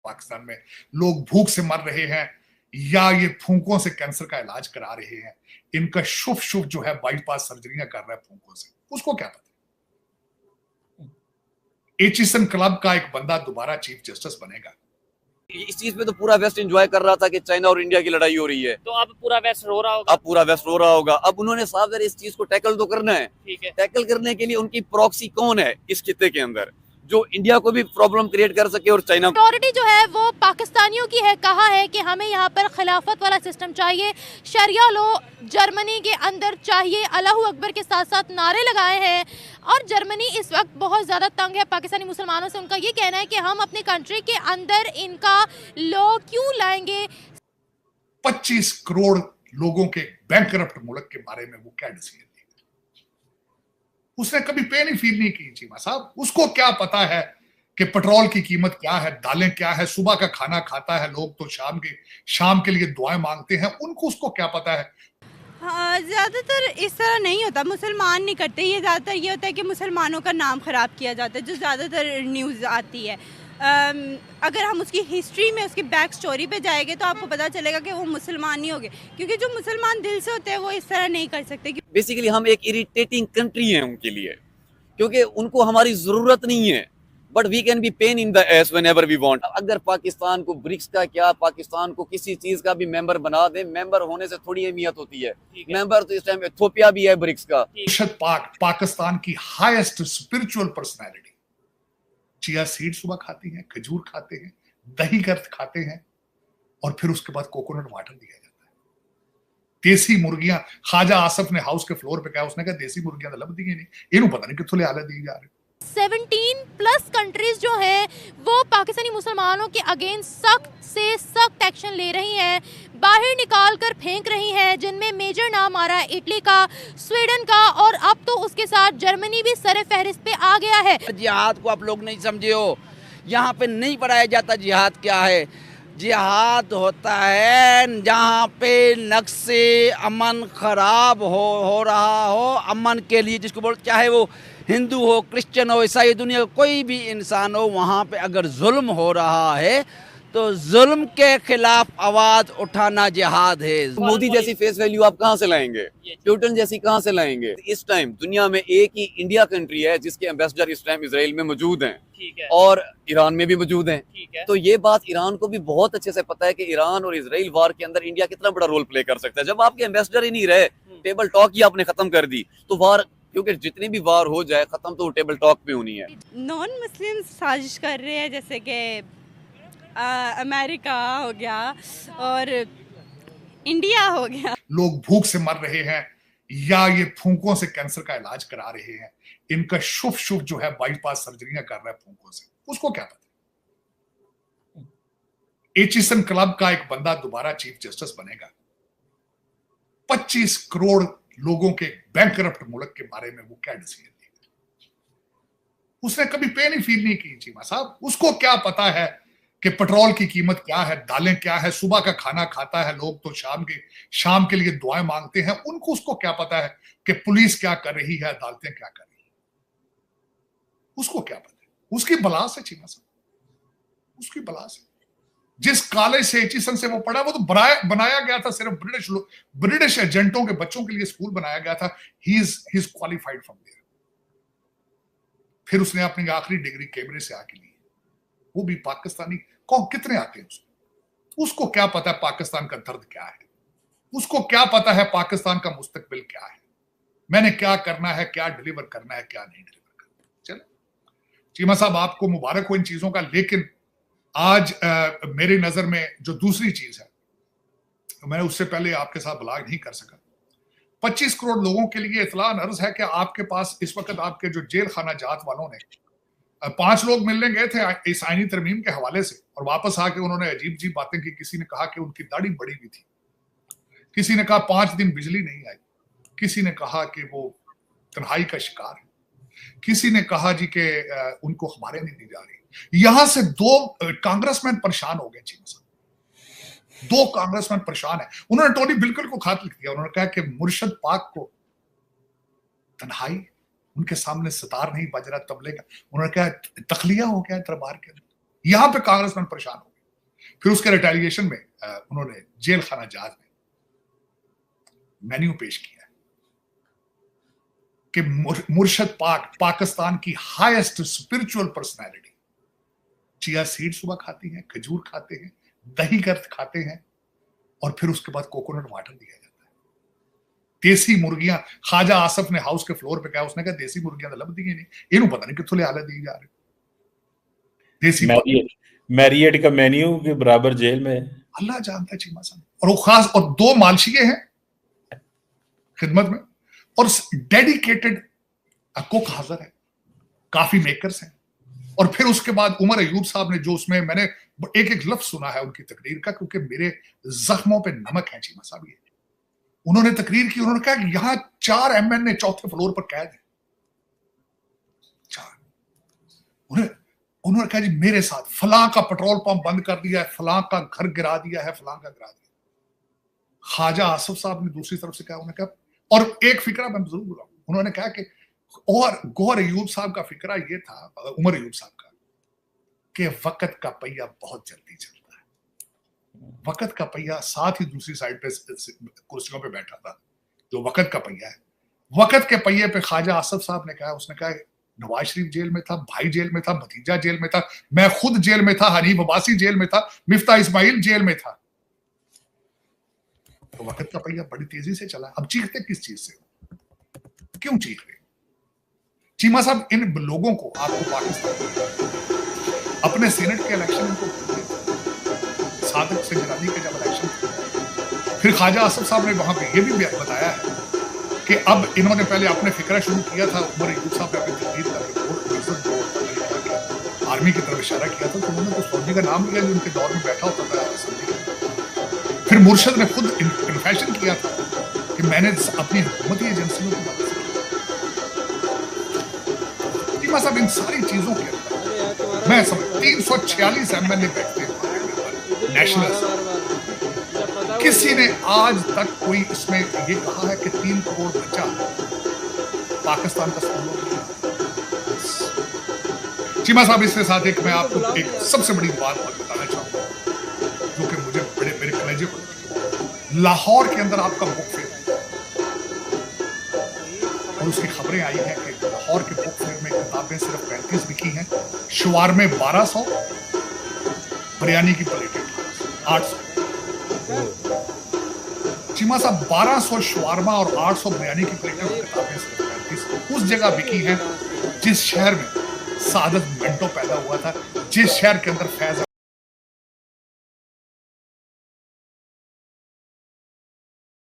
पाकिस्तान में लोग भूख से मर रहे हैं या ये फूंकों से कैंसर का इलाज करा रहे हैं, इनका शुभ शुभ जो है बाईपास सर्जरियां कर रहा है फूंकों से, उसको क्या पता। एचिसन क्लब का एक बंदा दोबारा चीफ जस्टिस बनेगा। इस चीज में तो पूरा वेस्ट एंजॉय कर रहा था कि चाइना और इंडिया की लड़ाई हो रही है, तो अब पूरा वेस्ट रो रहा होगा। अब पूरा वेस्ट रो रहा होगा। अब उन्होंने साफ इस चीज को टैकल तो करना है। ठीक है, टैकल करने के लिए उनकी प्रॉक्सी कौन है इस खित्ते के अंदर जो इंडिया को भी प्रॉब्लम क्रिएट कर सके और चाइना को। अथॉरिटी जो है वो पाकिस्तानियों की है, कहा है कि हमें यहाँ पर खिलाफत वाला सिस्टम चाहिए, शरिया लॉ जर्मनी के अंदर चाहिए, अल्लाहू अकबर के साथ साथ नारे लगाए हैं। और जर्मनी इस वक्त बहुत ज़्यादा तंग है पाकिस्तानी मुसलमानों से। उनका ये कहना है कि हम अपनी कंट्री के अंदर इनका लॉ क्यों लाएंगे। 25 करोड़ लोगों के बैंकरप्ट मुल्क के बारे में वो क्या डिसीजन लेगा? उसने कभी पे नहीं फील नहीं की चीमा साहब। उसको क्या पता है कि पेट्रोल की कीमत क्या है, दालें क्या है, सुबह का खाना खाता है लोग तो शाम के लिए दुआएं मांगते हैं, उनको उसको क्या पता है। हाँ, ज़्यादातर इस तरह नहीं होता, मुसलमान नहीं करते। ये ज़्यादातर ये होता है कि मुसलमानों का नाम ख़राब किया जाता है, जो ज़्यादातर न्यूज़ आती है। अगर हम उसकी हिस्ट्री में उसकी बैक स्टोरी पे जाएंगे तो आपको पता चलेगा कि वो मुसलमान नहीं होंगे, क्योंकि जो मुसलमान दिल से होते हैं वो इस तरह नहीं कर सकते। बेसिकली हम एक इरिटेटिंग कंट्री है उनके लिए, क्योंकि उनको हमारी जरूरत नहीं है, but we can be pain in the ass whenever we want. अगर पाकिस्तान को ब्रिक्स का क्या, पाकिस्तान को किसी चीज का भी मेंबर बना दे, मेंबर होने से थोड़ी अहमियत होती है। मेंबर तो इस टाइम इथियोपिया भी है ब्रिक्स का। पाकिस्तान की highest spiritual personality chia seed सुबह खाती हैं, खजूर खाते हैं, दही गर्द खाते हैं और फिर उसके बाद कोकोनट वाटर दिया जाता है। देसी मुर्गियां, ख्वाजा आसफ ने हाउस के फ्लोर पे कहा, उसने कहा देसी मुर्गियां तो लब दी नहीं, इन्हों पता नहीं कितने आले दी जा रहे। 17+ कंट्रीज जो है वो पाकिस्तानी मुसलमानों के अगेंस्ट सख्त से सख्त एक्शन ले रही हैं, बाहर निकाल कर फेंक रही हैं, जिनमें मेजर नाम आ रहा है इटली का, स्वीडन का, और अब तो उसके साथ जर्मनी भी सर फहरिस्त पे आ गया है। जिहाद को आप लोग नहीं समझे हो, यहाँ पे नहीं पढ़ाया जाता जिहाद क्या है। जिहाद होता है जहाँ पे नक्शे अमन खराब हो रहा हो, अमन के लिए, जिसको बोल चाहे वो हिंदू हो, क्रिश्चियन हो, ईसाई, दुनिया का कोई भी इंसान हो, वहाँ पे अगर जुल्म हो रहा है तो जुल्म के खिलाफ आवाज उठाना जिहाद है। मोदी जैसी फेस वैल्यू आप कहाँ से लाएंगे, प्यूटन जैसी कहाँ से लाएंगे। इस टाइम दुनिया में एक ही इंडिया कंट्री है जिसके एम्बेसडर इस टाइम इजराइल में मौजूद हैं और ईरान में भी मौजूद हैं। तो ये बात ईरान को भी बहुत अच्छे से पता है कि ईरान और इजराइल वार के अंदर इंडिया कितना बड़ा रोल प्ले कर सकता है। जब आपके एम्बेसडर ही नहीं रहे, टेबल टॉक ही आपने खत्म कर दी, तो वार, क्योंकि जितनी भी वार हो जाए खत्म तो टेबल टॉक पे होनी है। नॉन मुस्लिम साजिश कर रहे हैं, जैसे कि अमेरिका हो गया और इंडिया हो गया। लोग भूख से मर रहे हैं या ये फूंकों से कैंसर का इलाज करा रहे हैं, इनका शुभ शुभ जो है बाईपास सर्जरियां कर रहा है फूंकों से, उसको क्या पता। एचिसन क्लब का एक बंदा दोबारा चीफ जस्टिस बनेगा। 25 करोड़ लोगों के बैंकरप्ट मुल्क के बारे में वो क्या डिसीजन लेगा? उसने कभी पे नहीं फील नहीं की चीमा साहब। उसको क्या पता है कि पेट्रोल की कीमत क्या है, दालें क्या है, सुबह का खाना खाता है लोग तो शाम के लिए दुआएं मांगते हैं, उनको उसको क्या पता है कि पुलिस क्या कर रही है, अदालतें क्या कर रही है, उसको क्या पता है। उसकी बला से चीमा साहब, उसकी बला से। जिस कॉलेज से एचिसन से वो पढ़ा, वो तो बनाया गया था सिर्फ ब्रिटिश एजेंटों के बच्चों के लिए स्कूल बनाया गया था। He is qualified from there. फिर उसने अपनी आखिरी डिग्री कैमरे से आके ली, वो भी पाकिस्तानी। कौन कितने आते हैं उसको क्या पता है पाकिस्तान का दर्द क्या है, उसको क्या पता है पाकिस्तान का मुस्तकबिल क्या है, मैंने क्या करना है, क्या डिलीवर करना है, क्या नहीं डिलीवर करना है। चलो चीमा साहब, आपको मुबारक हो इन चीजों का। लेकिन आज मेरी नजर में जो दूसरी चीज है, मैंने उससे पहले आपके साथ बलाग नहीं कर सका। 25 करोड़ लोगों के लिए इतला अर्ज है कि आपके पास इस वक्त आपके जो जेल खाना जात वालों ने 5 लोग मिलने गए थे इस आईनी तरमीम के हवाले से और वापस आके उन्होंने अजीब अजीब बातें की। किसी ने कहा कि उनकी दाढ़ी बड़ी हुई थी, किसी ने कहा 5 दिन बिजली नहीं आई, किसी ने कहा कि वो तन्हाई का शिकार है, किसी ने कहा जी कि उनको हमारे नहीं दी जा रही। यहां से 2 कांग्रेसमैन परेशान हो गए। 2 कांग्रेसमैन परेशान है। उन्होंने टोनी बिल्कुल को खात लिख दिया। उन्होंने कहा कि मुर्शद पाक को तन्हाई, उनके सामने सितार नहीं बज रहा तबले का। उन्होंने कहा तखलिया हो गया दरबार के अंदर। यहां पे कांग्रेसमैन परेशान हो गए। फिर उसके रिटेलिएशन में उन्होंने जेल खाना जहाज में मेन्यू पेश किया कि मुर्शद पाक पाकिस्तान की highest spiritual personality chia seed सुबह खाती हैं, खजूर खाते हैं, दही गर्द खाते हैं, और फिर उसके बाद कोकोनट वाटर दिया जाता है। देसी मुर्गियां, ख्वाजा आसफ ने हाउस के फ्लोर पे कहा, उसने कहा देसी मुर्गियां तो लब दी नहीं, इन्हों पता नहीं कितने हालत दी जा रहे। देसी मैरियट का मेन्यू के बराबर जेल में अल्लाह जानता है चीमा साहब। और वो खास, और 2 मालशिये हैं खिदमत में, और डेडिकेटेड कुक हाजिर है, काफी मेकर्स हैं। और फिर उसके बाद उमर अयूब साहब ने, जो उसमें मैंने एक एक लफ्ज सुना है उनकी तकरीर का, क्योंकि मेरे जख्मों पे नमक है चीमा साहब। ये उन्होंने तकरीर की, उन्होंने कहा कि यहां 4 MN चौथे फ्लोर पर कैद है, 4। उन्होंने कहा जी मेरे साथ फलां का पेट्रोल पंप बंद कर दिया है, फलां का घर गिरा दिया है, फलां का गिरा दिया। ख्वाजा आसफ साहब ने दूसरी तरफ से कहा, उन्होंने कहा, और एक फिक्रा मैं जरूर बुलाऊं, उन्होंने कहा कि और गौहर अयूब साहब का फिक्रा ये था, उमर अयूब साहब का, कि वक्त का पहिया बहुत जल्दी चलता है। वक्त का पहिया, साथ ही दूसरी साइड पे कुर्सियों पे बैठा था जो वक्त का पहिया है। वक्त के पहिए पे ख्वाजा आसफ साहब ने कहा, उसने कहा नवाज शरीफ जेल में था, भाई जेल में था, भतीजा जेल में था, मैं खुद जेल में था, हनीफ अब्बासी जेल में था, मिफ्ता इस्माइल जेल में था। तो वक्त का पहिया बड़ी तेजी से चला। अब चीखते किस चीज से, क्यों चीख रहे चीमा साहब? इन लोगों को, आपको पाकिस्तान अपने सीनेट के इलेक्शन को, सादक से गिरानी के जब इलेक्शन, फिर ख्वाजा आसफ साहब ने वहां पे ये भी बताया है कि अब इन्होंने पहले अपने फिक्रा शुरू किया था। उमर अयूब साहब ने अपनी तकरीर का आर्मी की तरफ इशारा किया था, तो उन्होंने कुछ फौजी का नाम लिया जो उनके दौर में बैठा होता था असेंबली। फिर मुर्शद ने खुद कन्फेशन किया था कि मैंने अपनी हुकूमती एजेंसियों की मदद से, सब इन सारी चीजों के अंदर मैं समझ 346 MN बैठते हैं नेशनल। किसी ने आज तक कोई इसमें ये कहा है कि 3 करोड़ बच्चा पाकिस्तान का स्कूल। चीमा साहब, इसके साथ एक मैं आपको एक सबसे बड़ी बात बताना चाहूंगा जो कि मुझे मेरे कलेजे को, लाहौर के अंदर आपका बुक फेयर और उसकी खबरें आई हैं कि लाहौर के बुक फेयर में किताबें सिर्फ 35 बिकी हैं, शवारमे 1200, बिरयानी की प्लेटें 800। चीमा साहब, 1200 शवारमा और 800 बिरयानी की प्लेटें और किताबें सिर्फ 35 उस जगह बिकी हैं जिस शहर में सादत मिंटो पैदा हुआ था, जिस शहर के अंदर फैज